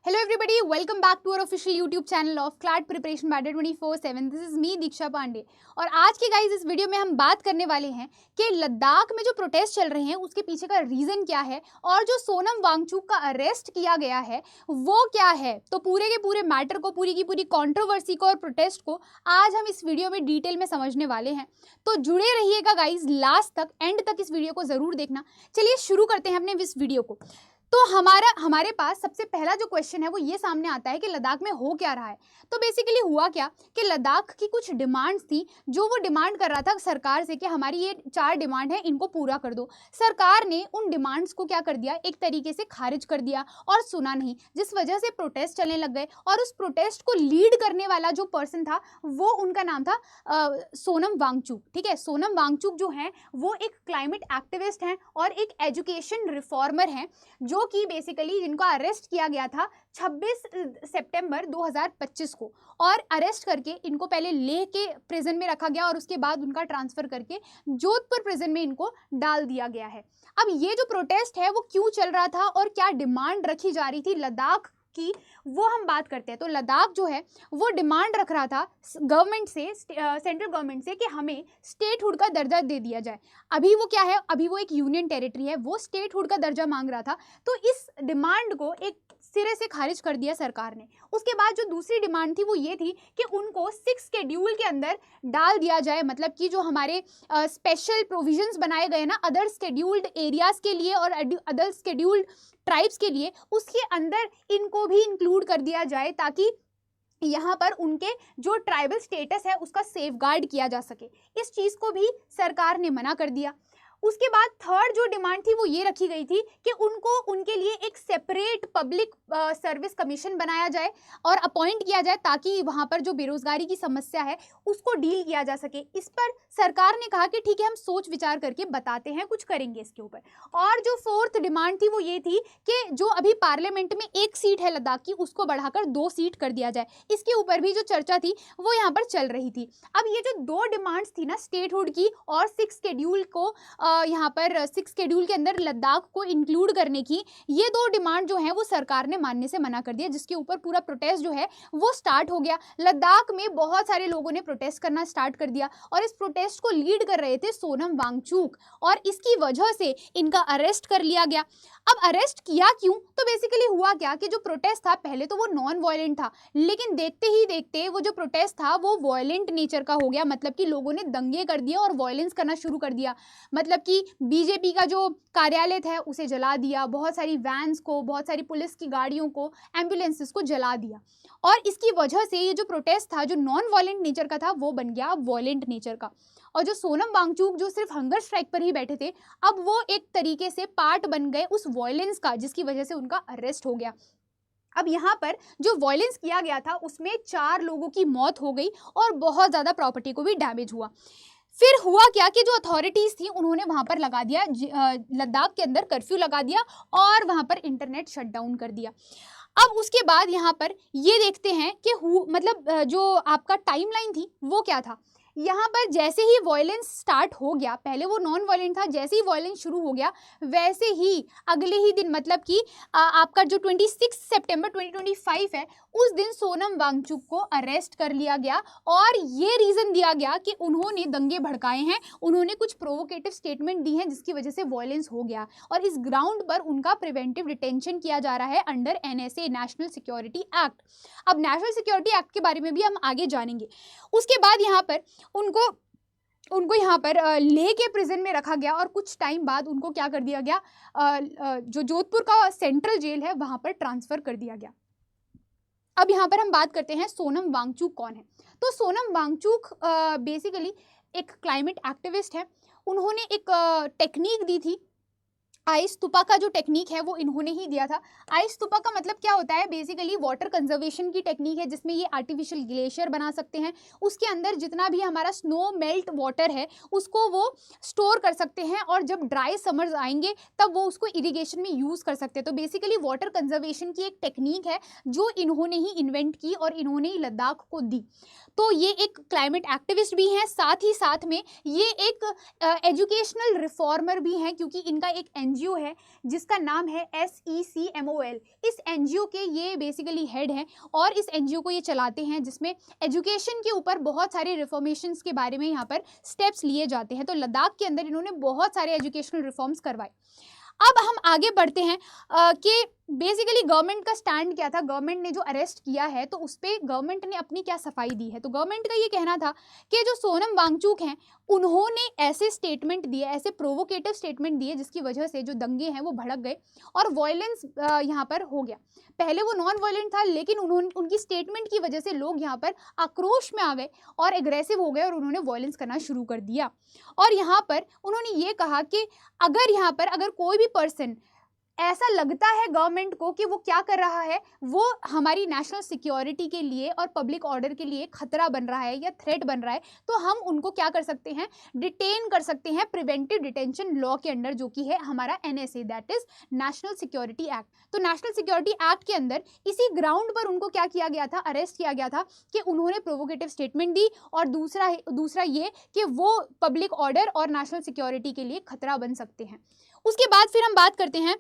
Hello everybody, welcome back to our official YouTube channel of CLAT Preparation by 24/7. This is me दीक्षा पांडे और आज के guys इस video में हम बात करने वाले हैं कि लद्दाख में जो प्रोटेस्ट चल रहे हैं उसके पीछे का रीज़न क्या है और जो सोनम वांगचुक का अरेस्ट किया गया है वो क्या है। तो पूरे के पूरे मैटर को, पूरी की पूरी कंट्रोवर्सी को और प्रोटेस्ट को आज हम इस वीडियो में डिटेल में समझने वाले हैं। तो जुड़े रहिएगा गाइज, लास्ट तक, एंड तक इस वीडियो को ज़रूर देखना। चलिए शुरू करते हैं अपने इस वीडियो को। तो हमारे पास सबसे पहला जो क्वेश्चन है वो ये सामने आता है कि लद्दाख में हो क्या रहा है। तो बेसिकली हुआ क्या कि लद्दाख की कुछ डिमांड्स थी जो वो डिमांड कर रहा था सरकार से कि हमारी ये 4 डिमांड है, इनको पूरा कर दो। सरकार ने उन डिमांड्स को क्या कर दिया, एक तरीके से खारिज कर दिया और सुना नहीं, जिस वजह से प्रोटेस्ट चलने लग गए। और उस प्रोटेस्ट को लीड करने वाला जो पर्सन था वो उनका नाम था सोनम वांगचुक। ठीक है, सोनम वांगचुक जो है वो एक क्लाइमेट एक्टिविस्ट हैं और एक एजुकेशन रिफॉर्मर हैं, जो कि बेसिकली जिनका अरेस्ट किया गया था 26 सितंबर 2025 को। और अरेस्ट करके इनको पहले लेह के प्रिजन में रखा गया और उसके बाद उनका ट्रांसफर करके जोधपुर प्रिजन में इनको डाल दिया गया है। अब ये जो प्रोटेस्ट है वो क्यों चल रहा था और क्या डिमांड रखी जा रही थी लद्दाख की, वो हम बात करते हैं। तो लद्दाख जो है वो डिमांड रख रहा था गवर्नमेंट से, सेंट्रल गवर्नमेंट से, कि हमें स्टेटहुड का दर्जा दे दिया जाए। अभी वो क्या है, अभी वो एक यूनियन टेरिटरी है, वो स्टेटहुड का दर्जा मांग रहा था। तो इस डिमांड को एक सिरे से खारिज कर दिया सरकार ने। उसके बाद जो दूसरी डिमांड थी वो ये थी कि उनको 6 शेड्यूल के अंदर डाल दिया जाए, मतलब कि जो हमारे स्पेशल प्रोविजंस बनाए गए ना अदर शेड्यूल्ड एरियाज के लिए और अदर शेड्यूल्ड ट्राइब्स के लिए, उसके अंदर इनको भी इंक्लूड कर दिया जाए ताकि यहाँ पर उनके जो ट्राइबल स्टेटस है उसका सेफगार्ड किया जा सके। इस चीज़ को भी सरकार ने मना कर दिया। उसके बाद थर्ड जो डिमांड थी वो ये रखी गई थी कि उनको उनके लिए एक सेपरेट पब्लिक सर्विस कमीशन बनाया जाए और अपॉइंट किया जाए ताकि वहाँ पर जो बेरोजगारी की समस्या है उसको डील किया जा सके। इस पर सरकार ने कहा कि ठीक है, हम सोच विचार करके बताते हैं, कुछ करेंगे इसके ऊपर। और जो फोर्थ डिमांड थी वो ये थी कि जो अभी पार्लियामेंट में 1 सीट है लद्दाख की, उसको बढ़ाकर 2 सीट कर दिया जाए। इसके ऊपर भी जो चर्चा थी वो यहाँ पर चल रही थी। अब ये जो 2 डिमांड्स थी ना, स्टेटहुड की और 6 शेड्यूल को यहाँ पर 6 शेड्यूल के अंदर लद्दाख को इंक्लूड करने की, ये 2 डिमांड जो है वो सरकार ने मानने से मना कर दिया, जिसके ऊपर पूरा प्रोटेस्ट जो है वो स्टार्ट हो गया। लद्दाख में बहुत सारे लोगों ने प्रोटेस्ट करना स्टार्ट कर दिया और इस प्रोटेस्ट को लीड कर रहे थे सोनम वांगचुक, और इसकी वजह से इनका अरेस्ट कर लिया गया। अब अरेस्ट किया क्यों? तो बेसिकली हुआ क्या कि जो प्रोटेस्ट था पहले तो वो नॉन वायलेंट था, लेकिन देखते ही देखते वो जो प्रोटेस्ट था वो वायलेंट नेचर का हो गया, मतलब कि लोगों ने दंगे कर दिए और वायलेंस करना शुरू कर दिया। मतलब कि बीजेपी का जो कार्यालय था उसे जला दिया, बहुत सारी वैन्स को, बहुत सारी पुलिस की गाड़ियों को, एम्बुलेंसेस को जला दिया। और इसकी वजह से ये जो प्रोटेस्ट था जो नॉन वायलेंट नेचर का था वो बन गया वायलेंट नेचर का। और जो सोनम वांगचुक जो सिर्फ हंगर स्ट्राइक पर ही बैठे थे, अब वो एक तरीके से पार्ट बन गए उस वायलेंस का, जिसकी वजह से उनका अरेस्ट हो गया। अब यहाँ पर जो वायलेंस किया गया था उसमें 4 लोगों की मौत हो गई और बहुत ज़्यादा प्रॉपर्टी को भी डैमेज हुआ। फिर हुआ क्या कि जो अथॉरिटीज़ थी उन्होंने वहाँ पर लगा दिया, लद्दाख के अंदर कर्फ्यू लगा दिया और वहाँ पर इंटरनेट शट डाउन कर दिया। अब उसके बाद यहाँ पर ये देखते हैं कि मतलब जो आपका टाइमलाइन थी वो क्या था। यहाँ पर जैसे ही वायलेंस स्टार्ट हो गया, पहले वो नॉन वायलेंट था, जैसे ही वायलेंस शुरू हो गया वैसे ही अगले ही दिन, मतलब कि आपका जो 26 सितंबर 2025 है, उस दिन सोनम वांगचुक को अरेस्ट कर लिया गया। और ये रीज़न दिया गया कि उन्होंने दंगे भड़काए हैं, उन्होंने कुछ प्रोवोकेटिव स्टेटमेंट दी हैं जिसकी वजह से वायलेंस हो गया, और इस ग्राउंड पर उनका प्रिवेंटिव डिटेंशन किया जा रहा है under NSA, national security act. अब नेशनल सिक्योरिटी एक्ट के बारे में भी हम आगे जानेंगे। उसके बाद यहाँ पर उनको यहाँ पर लेह के प्रिजन में रखा गया और कुछ टाइम बाद उनको क्या कर दिया गया, जो जोधपुर का सेंट्रल जेल है वहाँ पर ट्रांसफ़र कर दिया गया। अब यहाँ पर हम बात करते हैं सोनम वांगचुक कौन है। तो सोनम वांगचुक बेसिकली एक क्लाइमेट एक्टिविस्ट है। उन्होंने एक टेक्निक दी थी, आइस तुपा का जो टेक्निक है वो इन्होंने ही दिया था। आइस तुपा का मतलब क्या होता है, बेसिकली वाटर कंजर्वेशन की टेक्निक है जिसमें ये आर्टिफिशियल ग्लेशियर बना सकते हैं। उसके अंदर जितना भी हमारा स्नो मेल्ट वाटर है उसको वो स्टोर कर सकते हैं और जब ड्राई समर्स आएंगे तब वो उसको इरिगेशन में यूज़ कर सकते हैं। तो बेसिकली वाटर कंजर्वेशन की एक टेक्निक है जो इन्होंने ही इन्वेंट की और इन्होंने ही लद्दाख को दी। तो ये एक क्लाइमेट एक्टिविस्ट भी हैं, साथ ही साथ में ये एक एजुकेशनल रिफॉर्मर भी हैं, क्योंकि इनका एक एनजीओ है जिसका नाम है SECMOL। इस एनजीओ के ये बेसिकली हेड हैं और इस एनजीओ को ये चलाते हैं, जिसमें एजुकेशन के ऊपर बहुत सारे रिफॉर्मेशंस के बारे में यहाँ पर स्टेप्स लिए जाते हैं। तो लद्दाख के अंदर इन्होंने बहुत सारे एजुकेशनल रिफॉर्म्स करवाए। अब हम आगे बढ़ते हैं कि बेसिकली गवर्नमेंट का स्टैंड क्या था। गवर्नमेंट ने जो अरेस्ट किया है तो उस पर गवर्नमेंट ने अपनी क्या सफाई दी है। तो गवर्नमेंट का ये कहना था कि जो सोनम वांगचुक हैं उन्होंने ऐसे स्टेटमेंट दिए, ऐसे प्रोवोकेटिव स्टेटमेंट दिए जिसकी वजह से जो दंगे हैं वो भड़क गए और वायलेंस यहाँ पर हो गया। पहले वो नॉन वायलेंट था, लेकिन उनकी स्टेटमेंट की वजह से लोग यहाँ पर आक्रोश में आ गए और एग्रेसिव हो गए और उन्होंने वायलेंस करना शुरू कर दिया। और यहाँ पर उन्होंने ये कहा कि अगर कोई भी पर्सन ऐसा लगता है गवर्नमेंट को कि वो क्या कर रहा है, वो हमारी नेशनल सिक्योरिटी के लिए और पब्लिक ऑर्डर के लिए खतरा बन रहा है या थ्रेट बन रहा है, तो हम उनको क्या कर सकते हैं, डिटेन कर सकते हैं प्रिवेंटिव डिटेंशन लॉ के अंडर, जो कि है हमारा NSA, that is national security act. तो नेशनल सिक्योरिटी एक्ट के अंदर इसी ग्राउंड पर उनको क्या किया गया था, अरेस्ट किया गया था कि उन्होंने प्रोवोकेटिव स्टेटमेंट दी और दूसरा ये कि वो पब्लिक ऑर्डर और नेशनल सिक्योरिटी के लिए खतरा बन सकते हैं। उसके बाद फिर हम बात करते हैं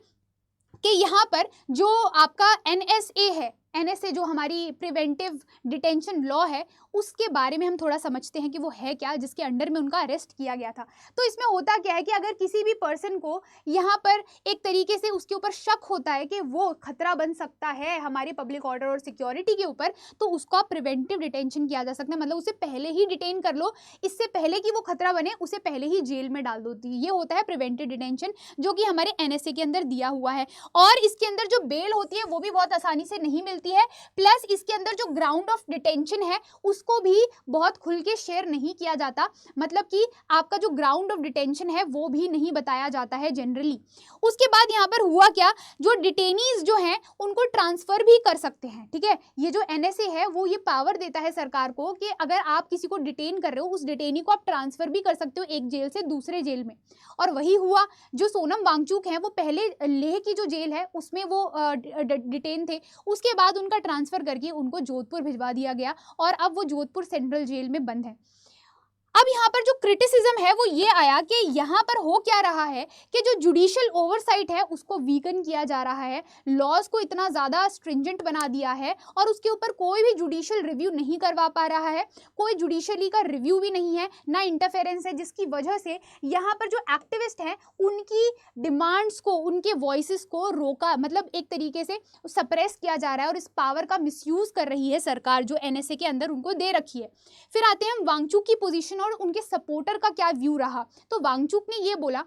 कि यहाँ पर जो आपका NSA है, NSA जो हमारी प्रिवेंटिव डिटेंशन लॉ है, उसके बारे में हम थोड़ा समझते हैं कि वो है क्या, जिसके अंडर में उनका अरेस्ट किया गया था। तो इसमें होता क्या है कि अगर किसी भी पर्सन को यहाँ पर एक तरीके से उसके ऊपर शक होता है कि वो खतरा बन सकता है हमारे पब्लिक ऑर्डर और सिक्योरिटी के ऊपर, तो उसका प्रिवेंटिव डिटेंशन किया जा सकता है। मतलब उसे पहले ही डिटेन कर लो, इससे पहले कि वो खतरा बने उसे पहले ही जेल में डाल दो। ये होता है प्रिवेंटिव डिटेंशन, जो कि हमारे NSA के अंदर दिया हुआ है। और इसके अंदर जो बेल होती है वो भी बहुत आसानी से नहीं मिलती है, प्लस इसके अंदर जो ग्राउंड ऑफ डिटेंशन है उसको भी बहुत खुल के शेयर नहीं किया जाता। मतलब कि आपका जो ग्राउंड ऑफ डिटेंशन है वो भी नहीं बताया जाता है जनरली। उसके बाद यहाँ पर हुआ क्या, जो डिटेनीज जो हैं उनको ट्रांसफर भी कर सकते हैं। ठीक है, ये जो NSA है वो ये पावर देता है सरकार को कि अगर आप किसी को डिटेन कर रहे हो, उस डिटेनी को आप ट्रांसफर भी कर सकते हो एक जेल से दूसरे जेल में। और वही हुआ, जो सोनम वांगचुक हैं वो पहले लेह की जो जेल है उसमें वो डिटेन थे, उसके बाद उनका ट्रांसफर करके उनको जोधपुर भिजवा दिया गया और अब वो जोधपुर सेंट्रल जेल में बंद है। अब यहाँ पर जो क्रिटिसिज्म है वो ये आया कि यहाँ पर हो क्या रहा है कि जो जुडिशियल ओवरसाइट है उसको वीकन किया जा रहा है, लॉज को इतना ज़्यादा स्ट्रिंजेंट बना दिया है और उसके ऊपर कोई भी जुडिशियल रिव्यू नहीं करवा पा रहा है, कोई जुडिशली का रिव्यू भी नहीं है, ना इंटरफेरेंस है, जिसकी वजह से यहाँ पर जो एक्टिविस्ट हैं उनकी डिमांड्स को, उनके वॉइसेस को रोका, मतलब एक तरीके से सप्रेस किया जा रहा है और इस पावर का मिसयूज़ कर रही है सरकार जो NSA के अंदर उनको दे रखी है। फिर आते हैं हम वांगचुक की पोजीशन और उनके सपोर्टर का क्या व्यू रहा। तो वांगचुक ने ये बोला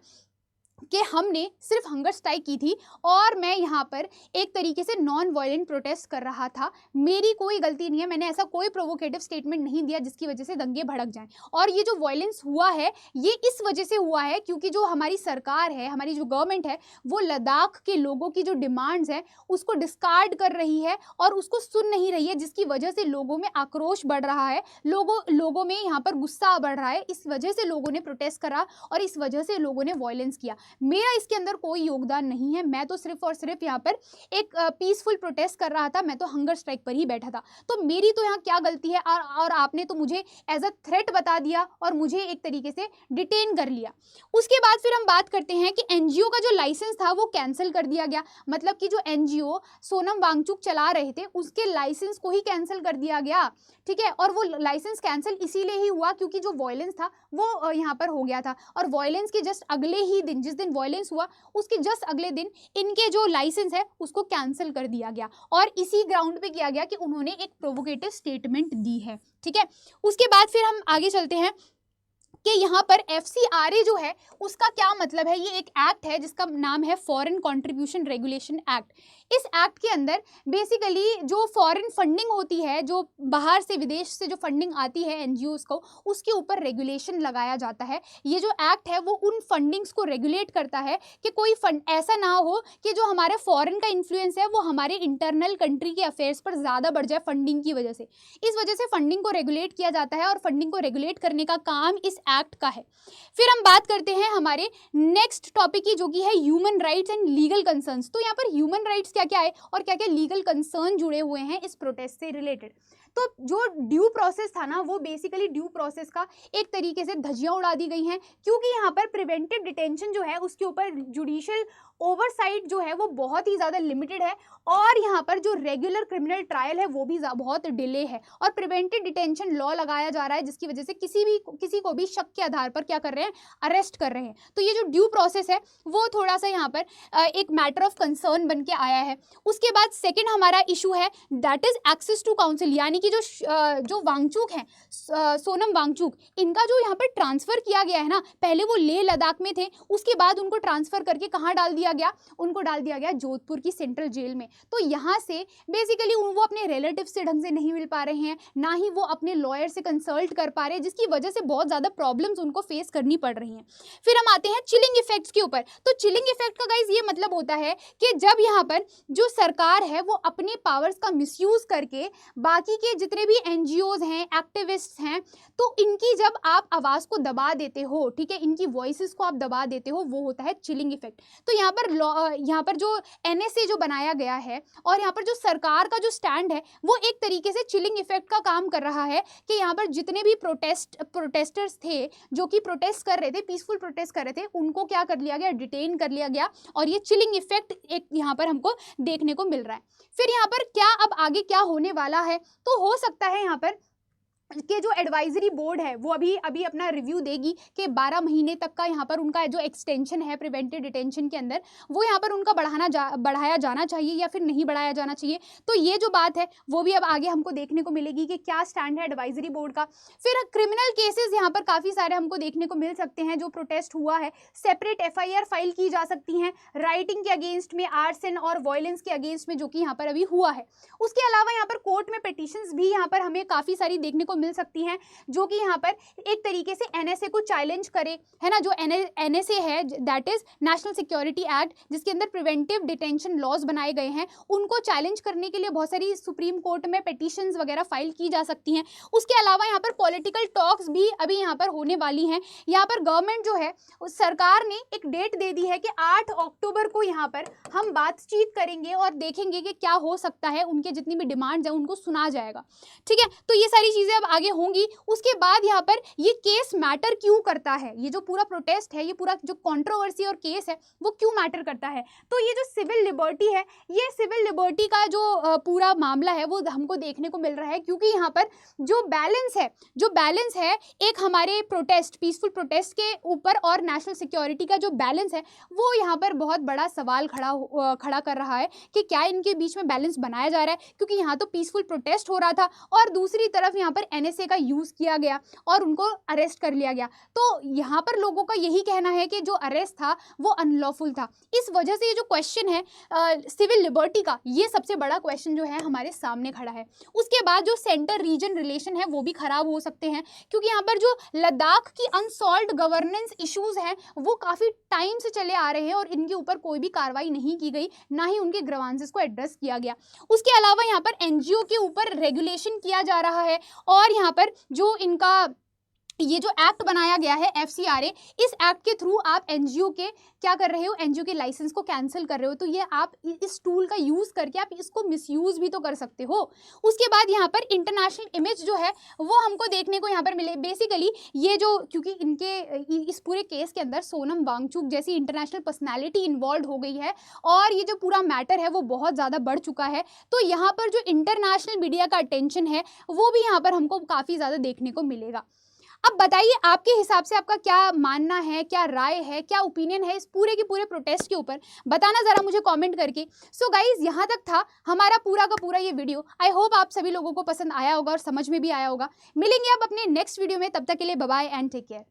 कि हमने सिर्फ हंगर स्ट्राइक की थी और मैं यहाँ पर एक तरीके से नॉन वायलेंट प्रोटेस्ट कर रहा था, मेरी कोई गलती नहीं है, मैंने ऐसा कोई प्रोवोकेटिव स्टेटमेंट नहीं दिया जिसकी वजह से दंगे भड़क जाएं। और ये जो वायलेंस हुआ है ये इस वजह से हुआ है क्योंकि जो हमारी सरकार है, हमारी जो गवर्नमेंट है, वो लद्दाख के लोगों की जो डिमांड्स हैं उसको डिस्कार्ड कर रही है और उसको सुन नहीं रही है, जिसकी वजह से लोगों में आक्रोश बढ़ रहा है, लोगों में यहाँ पर गुस्सा बढ़ रहा है। इस वजह से लोगों ने प्रोटेस्ट करा और इस वजह से लोगों ने वायलेंस किया। मेरा इसके अंदर कोई योगदान नहीं है, मैं तो सिर्फ और सिर्फ यहाँ पर एक पीसफुल प्रोटेस्ट कर रहा था, मैं तो हंगर स्ट्राइक पर ही बैठा था। तो मेरी तो यहाँ क्या गलती है और आपने तो मुझे एज अ थ्रेट बता दिया और मुझे एक तरीके से डिटेन कर लिया। उसके बाद फिर हम बात करते हैं कि NGO का जो लाइसेंस था वो कैंसिल कर दिया गया। मतलब कि जो NGO सोनम वांगचुक चला रहे थे उसके लाइसेंस को ही कैंसिल कर दिया गया। ठीक है, और वो लाइसेंस कैंसिल इसीलिए ही हुआ क्योंकि जो वायलेंस था वो यहाँ पर हो गया था और वायलेंस के जस्ट अगले ही दिन, जिस दिन वायलेंस हुआ उसके जस्ट अगले दिन इनके जो लाइसेंस है उसको कैंसिल कर दिया गया और इसी ग्राउंड पे किया गया कि उन्होंने एक प्रोवोकेटिव स्टेटमेंट दी है। ठीक है, उसके बाद फिर हम आगे चलते हैं कि यहाँ पर FCRA जो है उसका क्या मतलब है। ये एक एक्ट है जिसका नाम है फॉरेन कंट्रीब्यूशन रेगुलेशन एक्ट। इस एक्ट के अंदर बेसिकली जो फॉरेन फंडिंग होती है, जो बाहर से विदेश से जो फंडिंग आती है NGOs को, उसके ऊपर रेगुलेशन लगाया जाता है। ये जो एक्ट है वो उन फंडिंग्स को रेगुलेट करता है कि कोई फंड ऐसा ना हो कि जो हमारे फॉरेन का इन्फ्लुएंस है वो हमारे इंटरनल कंट्री के अफेयर्स पर ज़्यादा बढ़ जाए फंडिंग की वजह से। इस वजह से फंडिंग को रेगुलेट किया जाता है और फंडिंग को रेगुलेट करने का काम इस एक्ट का है। फिर हम बात करते हैं हमारे नेक्स्ट टॉपिक की, जो कि है human rights and legal concerns. तो यहाँ पर ह्यूमन राइट्स क्या क्या है और क्या क्या लीगल कंसर्न जुड़े हुए हैं इस प्रोटेस्ट से रिलेटेड। तो जो ड्यू प्रोसेस था ना, वो बेसिकली ड्यू प्रोसेस का एक तरीके से धज्जियां उड़ा दी गई हैं, क्योंकि यहाँ पर प्रिवेंटिव डिटेंशन जो है उसके ऊपर जुडिशियल ओवरसाइट जो है वो बहुत ही ज़्यादा लिमिटेड है, और यहाँ पर जो रेगुलर क्रिमिनल ट्रायल है वो भी बहुत डिले है, और प्रिवेंटिव डिटेंशन लॉ लगाया जा रहा है जिसकी वजह से किसी को भी शक के आधार पर क्या कर रहे हैं, अरेस्ट कर रहे हैं। तो ये जो ड्यू प्रोसेस है वो थोड़ा सा यहाँ पर एक मैटर ऑफ कंसर्न बन के आया है। उसके बाद सेकेंड हमारा इशू है that is access to council, यानी कि जो वांगचुक हैं, सोनम वांगचुक, इनका जो यहाँ पर ट्रांसफर किया गया है ना, पहले वो लेह लद्दाख में थे, उसके बाद उनको ट्रांसफर करके कहाँ डाल दिया गया, उनको डाल दिया गया जोधपुर की सेंट्रल जेल में। तो यहाँ से बेसिकली वो अपने रिलेटिव से ढंग से नहीं मिल पा रहे हैं, ना ही वो अपने लॉयर से कंसल्ट कर पा रहे हैं, जिसकी वजह से बहुत ज़्यादा प्रॉब्लम्स उनको फेस करनी पड़ रही हैं। फिर हम आते हैं चिलिंग इफेक्ट्स के ऊपर। तो चिलिंग इफेक्ट का गाइज ये मतलब होता है कि जब यहाँ पर जो सरकार है वो अपने पावर्स का मिसयूज करके बाकी के जितने भी एनजीओज हैं, एक्टिविस्ट हैं, तो इनकी जब आप आवाज़ को दबा देते हो, ठीक है, इनकी वॉइसेस को आप दबा देते हो, वो होता है चिलिंग इफेक्ट। तो यहाँ पर जो एनएसए जो बनाया गया है और यहाँ पर जो सरकार का जो स्टैंड है वो एक तरीके से चिलिंग इफेक्ट का काम कर रहा है कि यहाँ पर जितने भी प्रोटेस्टर्स थे जो कि प्रोटेस्ट कर रहे थे, पीसफुल प्रोटेस्ट कर रहे थे, उनको क्या कर लिया गया, डिटेन कर लिया गया, और ये चिलिंग इफेक्ट एक यहाँ पर हमको देखने को मिल रहा है। फिर यहाँ पर क्या अब आगे क्या होने वाला है, तो हो सकता है यहाँ पर कि जो एडवाइजरी बोर्ड है वो अभी अपना रिव्यू देगी कि 12 महीने तक का यहाँ पर उनका जो एक्सटेंशन है प्रिवेंटिव डिटेंशन के अंदर, वो यहाँ पर उनका बढ़ाया जाना चाहिए या फिर नहीं बढ़ाया जाना चाहिए। तो ये जो बात है वो भी अब आगे हमको देखने को मिलेगी कि क्या स्टैंड है एडवाइजरी बोर्ड का। फिर क्रिमिनल केसेस यहाँ पर काफ़ी सारे हमको देखने को मिल सकते हैं। जो प्रोटेस्ट हुआ है, सेपरेट FIR फाइल की जा सकती हैं राइटिंग के अगेंस्ट में, आर्सन और वायलेंस के अगेंस्ट में, जो कि यहाँ पर अभी हुआ है। उसके अलावा यहाँ पर कोर्ट में पिटिशंस भी यहाँ पर हमें काफ़ी सारी देखने को मिल सकती हैं, जो कि यहाँ पर एक तरीके से एनएसए को चैलेंज करे, है ना। जो एनएसए है that is national security act, जिसके अंदर प्रिवेंटिव डिटेंशन लॉज बनाए गए हैं, उनको चैलेंज करने के लिए बहुत सारी सुप्रीम कोर्ट में पिटिशंस वगैरह फाइल की जा सकती हैं। उसके अलावा यहाँ पर पॉलिटिकल टॉक्स भी अभी यहाँ पर होने वाली हैं। यहाँ पर गवर्नमेंट जो है, सरकार ने एक डेट दे दी है कि 8 अक्टूबर को यहाँ पर हम बातचीत करेंगे और देखेंगे कि क्या हो सकता है, उनके जितनी भी डिमांड्स हैं उनको सुना जाएगा, ठीक है। तो ये सारी चीज़ें अब आगे होंगी। उसके बाद यहाँ पर ये केस मैटर क्यों करता है, ये जो पूरा प्रोटेस्ट है, ये पूरा जो कंट्रोवर्सी और केस है वो क्यों मैटर करता है, तो ये जो सिविल लिबर्टी है, ये सिविल लिबर्टी का जो पूरा मामला है वो हमको देखने को मिल रहा है, क्योंकि यहाँ पर जो बैलेंस है एक हमारे प्रोटेस्ट, पीसफुल प्रोटेस्ट के ऊपर और नेशनल सिक्योरिटी का जो बैलेंस है वो यहाँ पर बहुत बड़ा सवाल खड़ा कर रहा है कि क्या इनके बीच में बैलेंस बनाया जा रहा है, क्योंकि यहाँ तो पीसफुल प्रोटेस्ट हो रहा था और दूसरी तरफ यहाँ पर एनएसए का यूज़ किया गया और उनको अरेस्ट कर लिया गया। तो यहाँ पर लोगों का यही कहना है कि जो अरेस्ट था वो अनलॉफुल था। इस वजह से ये जो क्वेश्चन है सिविल लिबर्टी का, ये सबसे बड़ा क्वेश्चन जो है हमारे सामने खड़ा है। उसके बाद जो सेंटर रीजन रिलेशन है वो भी खराब हो सकते हैं, क्योंकि यहाँ पर जो लद्दाख की अनसॉल्व्ड गवर्नेंस इश्यूज हैं वो काफ़ी टाइम से चले आ रहे हैं और इनके ऊपर कोई भी कार्रवाई नहीं की गई, ना ही उनके ग्रीवेंसेस को एड्रेस किया गया। उसके अलावा यहाँ पर एनजीओ के ऊपर रेगुलेशन किया जा रहा है, और यहाँ पर जो इनका ये जो एक्ट बनाया गया है FCRA, इस एक्ट के थ्रू आप एनजीओ के क्या कर रहे हो, एनजीओ के लाइसेंस को कैंसिल कर रहे हो। तो ये आप इस टूल का यूज़ करके आप इसको मिसयूज़ भी तो कर सकते हो। उसके बाद यहाँ पर इंटरनेशनल इमेज जो है वो हमको देखने को यहाँ पर मिले। बेसिकली ये जो, क्योंकि इनके इस पूरे केस के अंदर सोनम वांगचुक जैसी इंटरनेशनल पर्सनैलिटी इन्वॉल्व हो गई है और ये जो पूरा मैटर है वो बहुत ज़्यादा बढ़ चुका है। तो यहाँ पर जो इंटरनेशनल मीडिया का अटेंशन है वो भी यहाँ पर हमको काफ़ी ज़्यादा देखने को मिलेगा। अब बताइए आपके हिसाब से आपका क्या मानना है, क्या राय है, क्या ओपिनियन है इस पूरे के पूरे प्रोटेस्ट के ऊपर, बताना ज़रा मुझे कमेंट करके। सो गाइज, यहाँ तक था हमारा पूरा का पूरा ये वीडियो। आई होप आप सभी लोगों को पसंद आया होगा और समझ में भी आया होगा। मिलेंगे अब अपने नेक्स्ट वीडियो में, तब तक के लिए bye bye and take care.